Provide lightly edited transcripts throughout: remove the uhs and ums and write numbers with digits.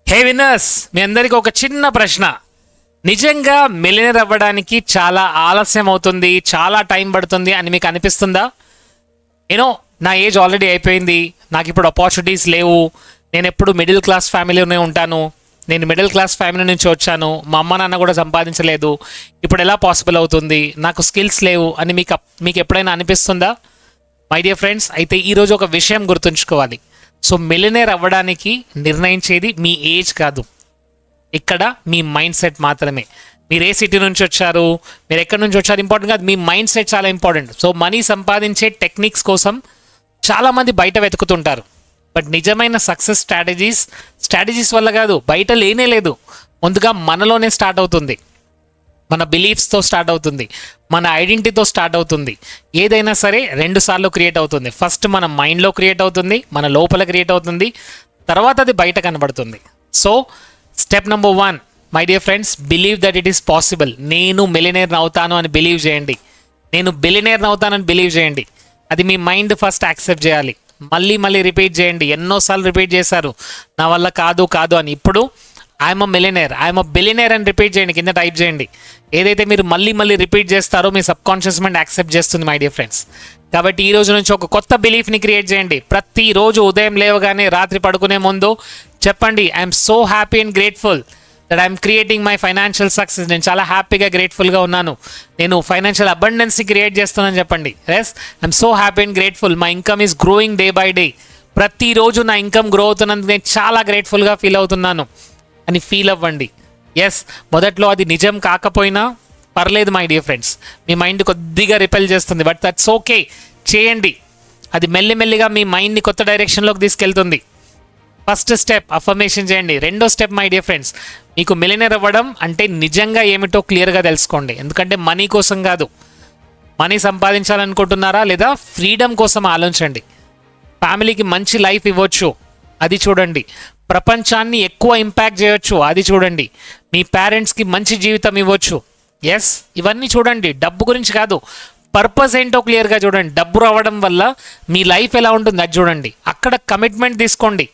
హే winners, మీ అందరికీ ఒక చిన్న ప్రశ్న. నిజంగా మిలియనర్ అవ్వడానికి చాలా ఆలస్యం అవుతుంది, చాలా టైం పడుతుంది అని మీకు అనిపిస్తుందా? యూనో, నా ఏజ్ ఆల్రెడీ అయిపోయింది, నాకు ఇప్పుడు ఆపర్చునిటీస్ లేవు, నేను ఎప్పుడు మిడిల్ క్లాస్ ఫ్యామిలీలోనే ఉంటాను, నేను మిడిల్ క్లాస్ ఫ్యామిలీ నుంచి వచ్చాను, మా అమ్మ నాన్న కూడా సంపాదించలేదు, ఇప్పుడు ఎలా పాసిబుల్ అవుతుంది, నాకు స్కిల్స్ లేవు అని మీకు ఎప్పుడైనా అనిపిస్తుందా? మై డియర్ ఫ్రెండ్స్, అయితే ఈరోజు ఒక విషయం గుర్తుంచుకోవాలి. సో మిలియనర్ అవ్వడానికి నిర్ణయించేది మీ ఏజ్ కాదు, ఇక్కడ మీ మైండ్ సెట్ మాత్రమే. మీరు ఏ సిటీ నుంచి వచ్చారు, మీరు ఎక్కడి నుంచి వచ్చారు ఇంపార్టెంట్ కాదు, మీ మైండ్ సెట్ చాలా ఇంపార్టెంట్. సో మనీ సంపాదించే టెక్నిక్స్ కోసం చాలామంది బయట వెతుకుతుంటారు, బట్ నిజమైన సక్సెస్ స్ట్రాటజీస్ వల్ల కాదు, బయట లేనే లేదు. ముందుగా మనలోనే స్టార్ట్ అవుతుంది, మన బిలీఫ్స్తో స్టార్ట్ అవుతుంది, మన ఐడెంటిటీతో స్టార్ట్ అవుతుంది. ఏదైనా సరే 2 సార్లు క్రియేట్ అవుతుంది. ఫస్ట్ మన మైండ్లో క్రియేట్ అవుతుంది, మన లోపల క్రియేట్ అవుతుంది, తర్వాత అది బయట కనబడుతుంది. So step number 1, my dear friends, believe that it is possible. నేను మిలియనర్ అవుతాను అని బిలీవ్ చేయండి, నేను బిలియనర్ అవుతానని బిలీవ్ చేయండి. అది మీ మైండ్ ఫస్ట్ యాక్సెప్ట్ చేయాలి. మళ్ళీ రిపీట్ చేయండి. ఎన్నోసార్లు రిపీట్ చేశారు, నా వల్ల కాదు అని. ఇప్పుడు ఐఎమ్ అ బిలియనర్ అని రిపీట్ చేయండి, కింద టైప్ చేయండి. ఏదైతే మీరు మళ్ళీ రిపీట్ చేస్తారో మీ సబ్ కాన్షియస్ మైండ్ యాక్సెప్ట్ చేస్తుంది మై డియర్ ఫ్రెండ్స్. కాబట్టి ఈ రోజు నుంచి ఒక కొత్త బిలీఫ్ని క్రియేట్ చేయండి. ప్రతిరోజు ఉదయం లేవగానే రాత్రి పడుకునే ముందు చెప్పండి, I'm so happy and grateful that I'm creating my financial success. నేను చాలా హ్యాపీగా గ్రేట్ఫుల్గా ఉన్నాను, నేను ఫైనాన్షియల్ అబండెన్స్ని క్రియేట్ చేస్తున్నానని చెప్పండి. Yes, I'm so happy and grateful, my income is growing day by day. ప్రతిరోజు నా ఇన్కమ్ గ్రో అవుతున్నందుకు నేను చాలా గ్రేట్ఫుల్గా ఫీల్ అవుతున్నాను అని ఫీల్ అవ్వండి. ఎస్, మొదట్లో అది నిజం కాకపోయినా పర్లేదు my dear friends, me mind కొద్దిగా రిపెల్ చేస్తుంది, బట్ దట్స్ ఓకే, చేయండి. అది మెల్లిమెల్లిగా మీ మైండ్ని కొత్త డైరెక్షన్లోకి తీసుకెళ్తుంది. ఫస్ట్ స్టెప్ అఫర్మేషన్ చేయండి. రెండో స్టెప్ మై డియర్ ఫ్రెండ్స్, మీకు మిలియనర్ అవ్వడం అంటే నిజంగా ఏమిటో క్లియర్గా తెలుసుకోండి. ఎందుకంటే మనీ కోసం కాదు, మనీ సంపాదించాలనుకుంటున్నారా లేదా ఫ్రీడమ్ కోసం ఆలోచించండి. ఫ్యామిలీకి మంచి లైఫ్ ఇవ్వచ్చు, అది చూడండి. ప్రపంచాన్ని ఎక్కువ ఇంపాక్ట్ చేయొచ్చు, అది చూడండి. మీ పేరెంట్స్కి మంచి జీవితం ఇవ్వచ్చు, ఎస్, ఇవన్నీ చూడండి. డబ్బు గురించి కాదు, పర్పస్ ఏంటో క్లియర్గా చూడండి. డబ్బు రావడం వల్ల మీ లైఫ్ ఎలా ఉంటుంది అది చూడండి. అక్కడ కమిట్మెంట్ తీసుకోండి,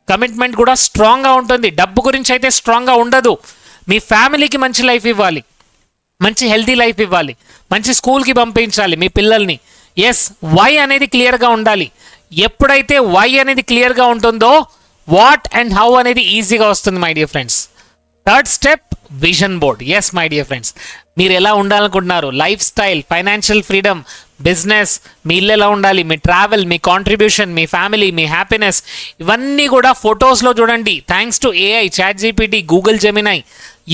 కమిట్మెంట్ కూడా స్ట్రాంగ్గా ఉంటుంది. డబ్బు గురించి అయితే స్ట్రాంగ్గా ఉండదు. మీ ఫ్యామిలీకి మంచి లైఫ్ ఇవ్వాలి, మంచి హెల్తీ లైఫ్ ఇవ్వాలి, మంచి స్కూల్కి పంపించాలి మీ పిల్లల్ని. ఎస్, వై అనేది క్లియర్గా ఉండాలి. ఎప్పుడైతే వై అనేది క్లియర్గా ఉంటుందో వాట్ అండ్ హౌ అనేది ఈజీగా వస్తుంది my dear friends. Third step, vision board. Yes my dear friends, మీరు ఎలా ఉండాలనుకుంటున్నారు, lifestyle, financial freedom, business, మీ ఇల్లు ఎలా ఉండాలి, మీ ట్రావెల్, మీ కాంట్రిబ్యూషన్, మీ ఫ్యామిలీ, మీ హ్యాపీనెస్, ఇవన్నీ కూడా ఫొటోస్లో చూడండి. Thanks to AI, ChatGPT, Google Gemini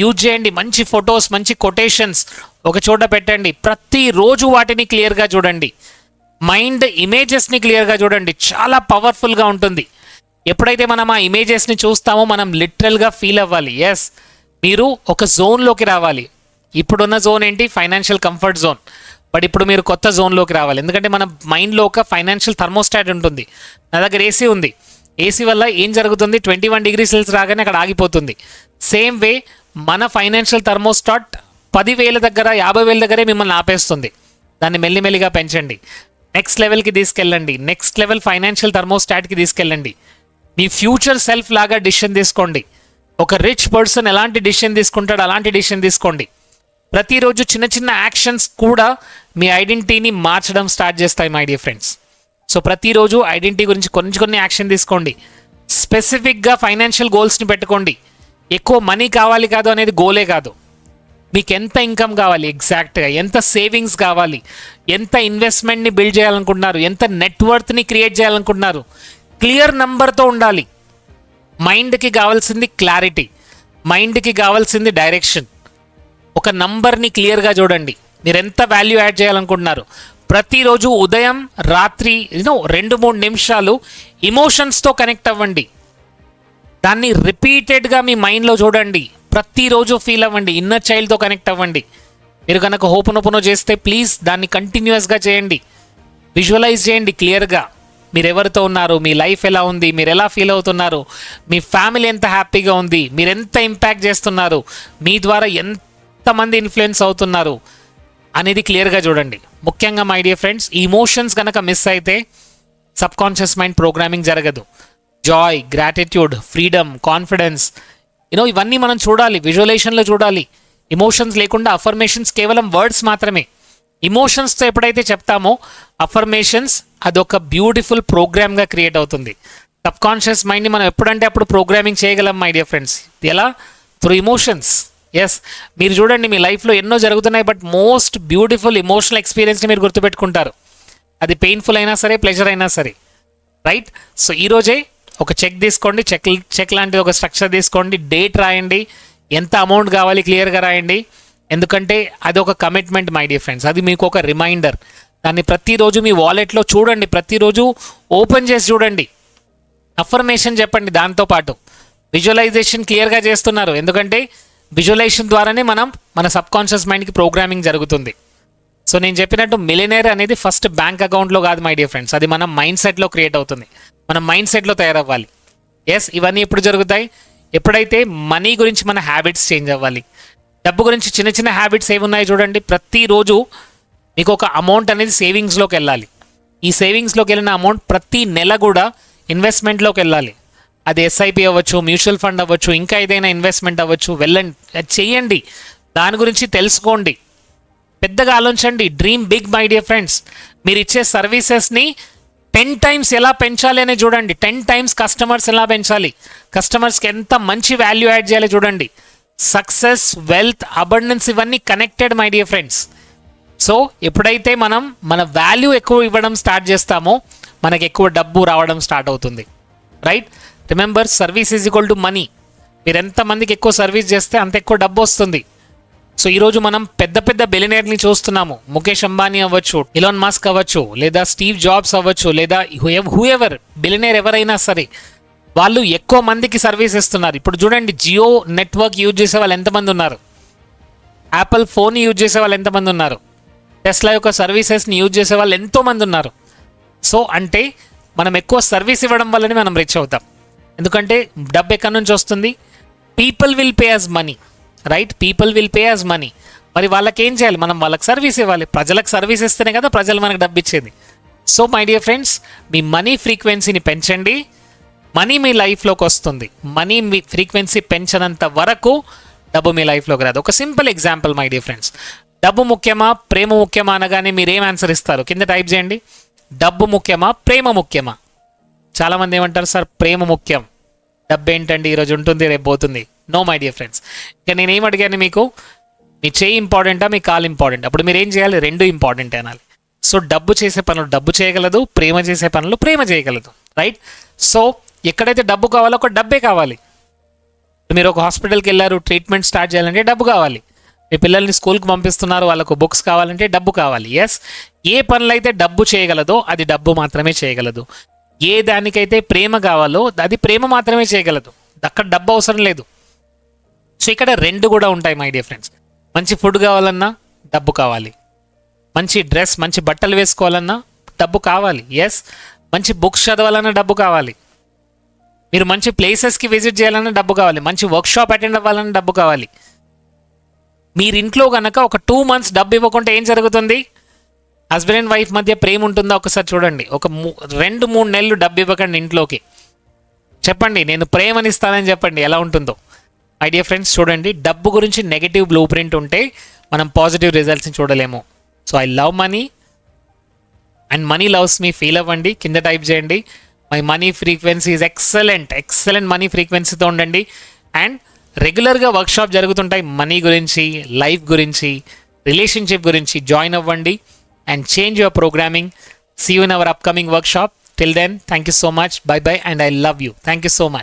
use చేయండి. మంచి ఫొటోస్, మంచి కొటేషన్స్ ఒక చోట పెట్టండి. ప్రతిరోజు వాటిని క్లియర్గా చూడండి. మైండ్ ఇమేజెస్ని క్లియర్గా చూడండి, చాలా పవర్ఫుల్గా ఉంటుంది. ఎప్పుడైతే మనం ఆ ఇమేజెస్ని చూస్తామో మనం లిటరల్గా ఫీల్ అవ్వాలి. ఎస్, మీరు ఒక జోన్లోకి రావాలి. ఇప్పుడున్న జోన్ ఏంటి, ఫైనాన్షియల్ కంఫర్ట్ జోన్. బట్ ఇప్పుడు మీరు కొత్త జోన్లోకి రావాలి. ఎందుకంటే మన మైండ్లో ఒక ఫైనాన్షియల్ థర్మోస్టాట్ ఉంటుంది. నా దగ్గర ఏసీ ఉంది, ఏసీ వల్ల ఏం జరుగుతుంది, 21 degrees Celsius రాగానే అక్కడ ఆగిపోతుంది. సేమ్ వే మన ఫైనాన్షియల్ థర్మోస్టాట్ 10,000 దగ్గర, 50,000 దగ్గరే మిమ్మల్ని ఆపేస్తుంది. దాన్ని మెల్లిమెల్లిగా పెంచండి, నెక్స్ట్ లెవెల్కి తీసుకెళ్ళండి. నెక్స్ట్ లెవెల్ ఫైనాన్షియల్ థర్మోస్టాట్కి తీసుకెళ్ళండి. మీ ఫ్యూచర్ సెల్ఫ్ లాగా డిసిషన్ తీసుకోండి. ఒక రిచ్ పర్సన్ ఎలాంటి డిసిషన్ తీసుకుంటాడో అలాంటి డిసిషన్ తీసుకోండి. ప్రతిరోజు చిన్న చిన్న యాక్షన్స్ కూడా మీ ఐడెంటిటీని మార్చడం స్టార్ట్ చేస్తాయి మై డియర్ ఫ్రెండ్స్. సో ప్రతిరోజు ఐడెంటిటీ గురించి కొన్ని యాక్షన్ తీసుకోండి. స్పెసిఫిక్గా ఫైనాన్షియల్ గోల్స్ని పెట్టుకోండి. ఎక్కువ మనీ కావాలి కాదు అనేది గోలే కాదు. మీకు ఎంత ఇన్కమ్ కావాలి, ఎగ్జాక్ట్గా ఎంత సేవింగ్స్ కావాలి, ఎంత ఇన్వెస్ట్మెంట్ని బిల్డ్ చేయాలనుకుంటున్నారు, ఎంత నెట్వర్త్ని క్రియేట్ చేయాలనుకుంటున్నారు, క్లియర్ నెంబర్తో ఉండాలి. మైండ్కి కావాల్సింది క్లారిటీ, మైండ్కి కావాల్సింది డైరెక్షన్. ఒక నంబర్ని క్లియర్గా చూడండి. మీరు ఎంత వాల్యూ యాడ్ చేయాలనుకుంటున్నారు. ప్రతిరోజు ఉదయం రాత్రి 2-3 నిమిషాలు ఇమోషన్స్తో కనెక్ట్ అవ్వండి. దాన్ని రిపీటెడ్గా మీ మైండ్లో చూడండి. ప్రతిరోజు ఫీల్ అవ్వండి, ఇన్నర్ చైల్డ్తో కనెక్ట్ అవ్వండి. మీరు కనుక హోపనోపనో చేస్తే ప్లీజ్ దాన్ని కంటిన్యూస్గా చేయండి. విజువలైజ్ చేయండి క్లియర్గా. మీరు ఎవరితో ఉన్నారు, మీ లైఫ్ ఎలా ఉంది, మీరు ఎలా ఫీల్ అవుతున్నారు, మీ ఫ్యామిలీ ఎంత హ్యాపీగా ఉంది, మీరు ఎంత ఇంపాక్ట్ చేస్తున్నారు, మీ ద్వారా ఎంతమంది ఇన్ఫ్లుయెన్స్ అవుతున్నారు అనేది క్లియర్గా చూడండి. ముఖ్యంగా మై డియర్ ఫ్రెండ్స్, ఈ ఇమోషన్స్ కనుక మిస్ అయితే సబ్ కాన్షియస్ మైండ్ ప్రోగ్రామింగ్ జరగదు. జాయ్, గ్రాటిట్యూడ్, ఫ్రీడమ్, కాన్ఫిడెన్స్, ఇవన్నీ మనం చూడాలి, విజువలైజేషన్లో చూడాలి. ఇమోషన్స్ లేకుండా అఫర్మేషన్స్ కేవలం వర్డ్స్ మాత్రమే. ఇమోషన్స్తో ఎప్పుడైతే చెప్తామో అఫర్మేషన్స్ అదొక బ్యూటిఫుల్ ప్రోగ్రామ్గా క్రియేట్ అవుతుంది. సబ్ కాన్షియస్ మైండ్ని మనం ఎప్పుడంటే అప్పుడు ప్రోగ్రామింగ్ చేయగలం మై డియర్ ఫ్రెండ్స్. ఎలా? Through emotions. ఎస్, మీరు చూడండి మీ లైఫ్లో ఎన్నో జరుగుతున్నాయి, బట్ మోస్ట్ బ్యూటిఫుల్ ఇమోషనల్ ఎక్స్పీరియన్స్ని మీరు గుర్తుపెట్టుకుంటారు. అది పెయిన్ఫుల్ అయినా సరే, ప్లెజర్ అయినా సరే, రైట్? సో ఈరోజే ఒక చెక్ తీసుకోండి, చెక్ లాంటిది ఒక స్ట్రక్చర్ తీసుకోండి, డేట్ రాయండి, ఎంత అమౌంట్ కావాలి క్లియర్గా రాయండి. ఎందుకంటే అది ఒక కమిట్మెంట్ మై డియర్ ఫ్రెండ్స్, అది మీకు ఒక రిమైండర్. దాన్ని ప్రతిరోజు మీ వాలెట్లో చూడండి, ప్రతిరోజు ఓపెన్ చేసి చూడండి, అఫర్మేషన్ చెప్పండి. దాంతోపాటు విజువలైజేషన్ క్లియర్గా చేస్తున్నారు, ఎందుకంటే విజువలైజేషన్ ద్వారానే మన సబ్ కాన్షియస్ మైండ్కి ప్రోగ్రామింగ్ జరుగుతుంది. సో నేను చెప్పినట్టు మిలియనేర్ అనేది ఫస్ట్ బ్యాంక్ అకౌంట్లో కాదు మై డియర్ ఫ్రెండ్స్, అది మన మైండ్ సెట్లో క్రియేట్ అవుతుంది, మన మైండ్ సెట్లో తయారవ్వాలి. ఎస్, ఇవన్నీ ఎప్పుడు జరుగుతాయి? ఎప్పుడైతే మనీ గురించి మన హ్యాబిట్స్ చేంజ్ అవ్వాలి. డబ్బు గురించి చిన్న చిన్న హ్యాబిట్స్ ఏమి ఉన్నాయి చూడండి. ప్రతిరోజు మీకు ఒక అమౌంట్ అనేది సేవింగ్స్లోకి వెళ్ళాలి. ఈ సేవింగ్స్లోకి వెళ్ళిన అమౌంట్ ప్రతి నెల కూడా ఇన్వెస్ట్మెంట్లోకి వెళ్ళాలి. అది ఎస్ఐపి అవ్వచ్చు, మ్యూచువల్ ఫండ్ అవ్వచ్చు, ఇంకా ఏదైనా ఇన్వెస్ట్మెంట్ అవ్వచ్చు, వెళ్ళండి, అది చేయండి, దాని గురించి తెలుసుకోండి, పెద్దగా ఆలోచించండి. Dream big my dear friends. మీరు ఇచ్చే సర్వీసెస్ని 10 times ఎలా పెంచాలి అని చూడండి. 10 times కస్టమర్స్ ఎలా పెంచాలి, కస్టమర్స్కి ఎంత మంచి వాల్యూ యాడ్ చేయాలి చూడండి. సక్సెస్, వెల్త్, అబండెన్స్ ఇవన్నీ connected my dear friends. So ఎప్పుడైతే మనం మన వాల్యూ ఎక్కువ ఇవ్వడం స్టార్ట్ చేస్తామో మనకి ఎక్కువ డబ్బు రావడం స్టార్ట్ అవుతుంది, right? Remember, service is equal to money. మీరు ఎంతమందికి ఎక్కువ సర్వీస్ చేస్తే అంత ఎక్కువ డబ్బు వస్తుంది. సో ఈరోజు మనం పెద్ద పెద్ద బిలియనీర్ని చూస్తున్నాము. ముఖేష్ అంబానీ అవ్వచ్చు, ఇలాన్ మస్క్ అవ్వచ్చు, లేదా స్టీవ్ జాబ్స్ అవ్వచ్చు, లేదా హూఎవర్ బిలియనీర్ ఎవరైనా సరే, వాళ్ళు ఎక్కువ మందికి సర్వీస్ ఇస్తున్నారు. ఇప్పుడు చూడండి, జియో నెట్వర్క్ యూజ్ చేసే వాళ్ళు ఎంతమంది ఉన్నారు, యాపిల్ ఫోన్ యూజ్ చేసే వాళ్ళు ఎంతమంది ఉన్నారు, టెస్లా యొక్క సర్వీసెస్ని యూజ్ చేసే వాళ్ళు ఎంతోమంది ఉన్నారు. సో అంటే మనం ఎక్కువ సర్వీస్ ఇవ్వడం వల్లనే మనం రిచ్ అవుతాం. ఎందుకంటే డబ్బు ఎక్కడి నుంచి వస్తుంది? People will pay as money, right? People will pay as money. మరి వాళ్ళకి ఏం చేయాలి? మనం వాళ్ళకి సర్వీస్ ఇవ్వాలి. ప్రజలకు సర్వీస్ ఇస్తేనే కదా ప్రజలు మనకు డబ్బు ఇచ్చేది. So my dear friends, me money ఫ్రీక్వెన్సీని పెంచండి, మనీ మీ లైఫ్లోకి వస్తుంది. మనీ మీ ఫ్రీక్వెన్సీ పెంచనంత వరకు డబ్బు మీ లైఫ్లోకి రాదు. ఒక simple example my dear friends, డబ్బు ముఖ్యమా, ప్రేమ ముఖ్యమా అనగానే మీరు ఏం ఆన్సర్ ఇస్తారు? కింద టైప్ చేయండి. డబ్బు ముఖ్యమా, ప్రేమ ముఖ్యమా? చాలామంది ఏమంటారు, సార్ ప్రేమ ముఖ్యం, డబ్బు ఏంటండి ఈరోజు ఉంటుంది రేపు పోతుంది. నో మై డియర్ ఫ్రెండ్స్, ఇక నేనేం అడిగాను మీకు, మీ చేయి ఇంపార్టెంటా, మీ కాలు ఇంపార్టెంట్? అప్పుడు మీరు ఏం చేయాలి? రెండు ఇంపార్టెంట్ అనాలి. సో డబ్బు చేసే పనులు డబ్బు చేయగలదు, ప్రేమ చేసే పనులు ప్రేమ చేయగలదు, రైట్? సో ఎక్కడైతే డబ్బు కావాలో ఒక డబ్బే కావాలి. మీరు ఒక హాస్పిటల్కి వెళ్ళారు, ట్రీట్మెంట్ స్టార్ట్ చేయాలంటే డబ్బు కావాలి. మీ పిల్లల్ని స్కూల్కి పంపిస్తున్నారు, వాళ్ళకు బుక్స్ కావాలంటే డబ్బు కావాలి. ఎస్, ఏ పనులైతే డబ్బు చేయగలదో అది డబ్బు మాత్రమే చేయగలదు. ఏ దానికైతే ప్రేమ కావాలో అది ప్రేమ మాత్రమే చేయగలదు, అక్కడ డబ్బు అవసరం లేదు. సో ఇక్కడ రెండు కూడా ఉంటాయి మై డియర్ ఫ్రెండ్స్. మంచి ఫుడ్ కావాలన్నా డబ్బు కావాలి, మంచి డ్రెస్, మంచి బట్టలు వేసుకోవాలన్నా డబ్బు కావాలి. ఎస్, మంచి బుక్స్ చదవాలన్నా డబ్బు కావాలి, మీరు మంచి ప్లేసెస్కి విజిట్ చేయాలన్నా డబ్బు కావాలి, మంచి వర్క్షాప్ అటెండ్ అవ్వాలన్నా డబ్బు కావాలి. మీరింట్లో కనుక ఒక 2 months డబ్బు ఇవ్వకుంటే ఏం జరుగుతుంది? హస్బెండ్ అండ్ వైఫ్ మధ్య ప్రేమ ఉంటుందో ఒకసారి చూడండి. ఒక 2-3 నెలలు డబ్బు ఇవ్వకండి ఇంట్లోకి, చెప్పండి నేను ప్రేమని ఇస్తానని చెప్పండి, ఎలా ఉంటుందో. మై డియర్ ఫ్రెండ్స్, చూడండి, డబ్బు గురించి నెగిటివ్ బ్లూ ప్రింట్ ఉంటే మనం పాజిటివ్ రిజల్ట్స్ని చూడలేము. So I love money and money loves me. Feel అవ్వండి, కింద టైప్ చేయండి. My money frequency is excellent money ఫ్రీక్వెన్సీతో ఉండండి. అండ్ రెగ్యులర్గా వర్క్షాప్ జరుగుతుంటాయి మనీ గురించి, లైఫ్ గురించి, రిలేషన్షిప్ గురించి. జాయిన్ అవ్వండి and change your programming. See you in our upcoming workshop. Till then, thank you so much. Bye bye, and I love you. Thank you so much.